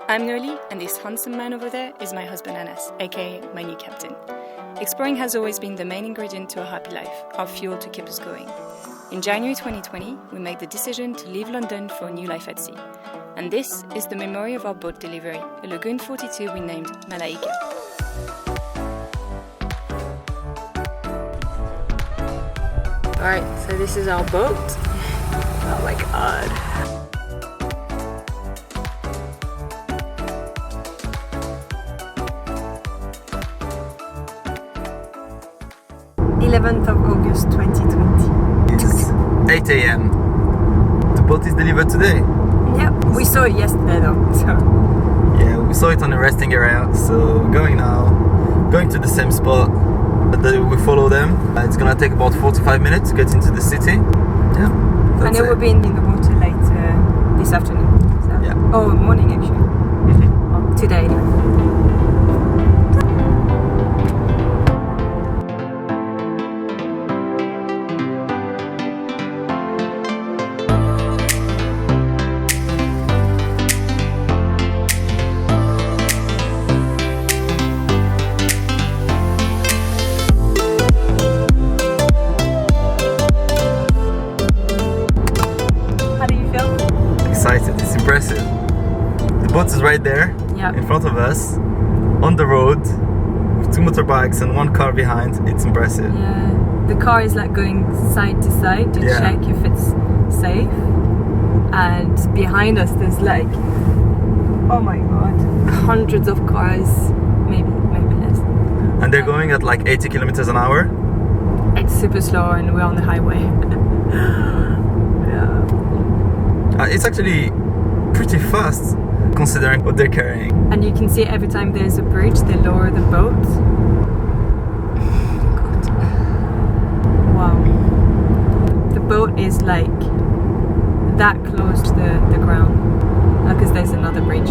I'm Noli, and this handsome man over there is my husband Anas, aka my new captain. Exploring has always been the main ingredient to a happy life, our fuel to keep us going. In January 2020, we made the decision to leave London for a new life at sea. And this is the memory of our boat delivery, a Lagoon 42 we named Malaika. Alright, so this is our boat. Oh my god. 11th of August 2020. It's 8 a.m. The boat is delivered today. Yep, we saw it yesterday though, so. Yeah, we saw it on the resting area, so we're going now. Going to the same spot. We follow them. It's gonna take about 45 minutes to get into the city. Yeah, and it will be in the water later this afternoon. So. Yeah. Oh, morning actually. Oh, today anyway. Excited, it's impressive. The boat is right there, in front of us, on the road, with 2 motorbikes and 1 car behind. It's impressive. Yeah, the car is like going side to side to check if it's safe. And behind us there's like, oh my god, hundreds of cars, maybe less. And they're going at like 80 kilometers an hour. It's super slow and we're on the highway. It's actually pretty fast considering what they're carrying. And you can see every time there's a bridge, they lower the boat. God. Wow. The boat is like that close to the ground because there's another bridge.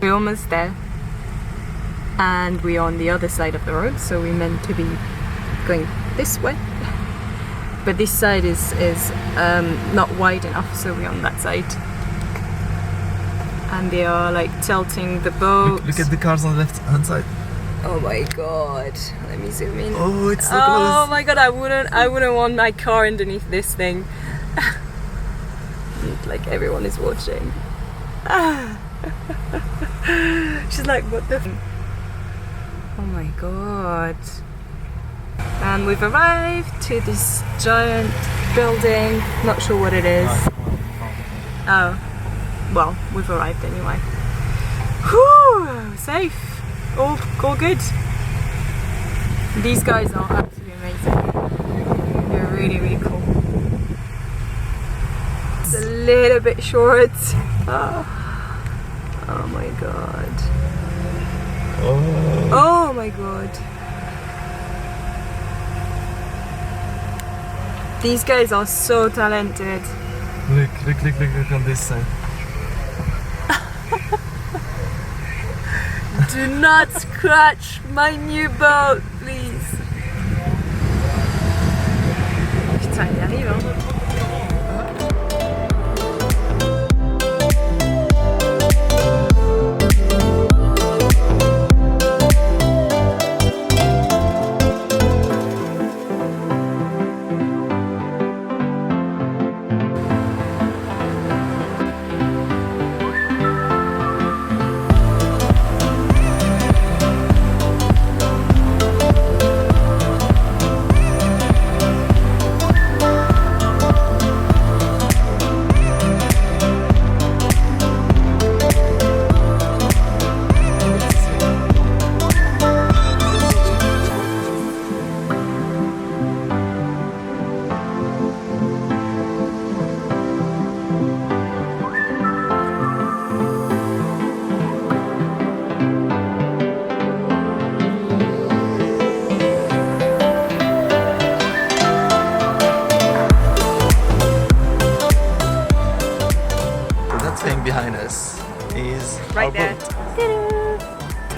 We're almost there and we're on the other side of the road, so we're meant to be going this way, but this side is not wide enough, so we're on that side and they are like tilting the boat. Look at the cars on the left hand side. Oh my god, let me zoom in. Oh, it's so close. Oh my god, I wouldn't want my car underneath this thing. Like everyone is watching. She's like, what the oh my god. And we've arrived to this giant building, not sure what it is. Oh, well, we've arrived anyway. Whew, safe, all good. These guys are absolutely amazing. They're really, really cool. It's a little bit short. Oh my god. Oh my god. These guys are so talented. Look on this side. Do not scratch my new boat, please. Putain, il arrive, hein.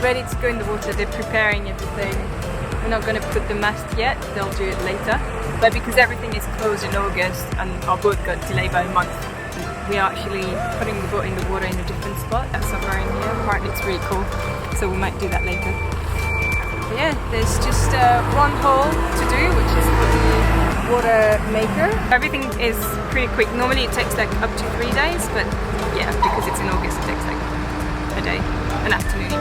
ready to go in the water. They're preparing everything. We're not going to put the mast yet, they'll do it later. But because everything is closed in August and our boat got delayed by a month, we are actually putting the boat in the water in a different spot. That's submarine here. Apparently it's really cool, so we might do that later. But yeah, there's just one hole to do, which is the water maker. Everything is pretty quick. Normally it takes like up to 3 days, but yeah, because it's in August it takes like a day, an afternoon.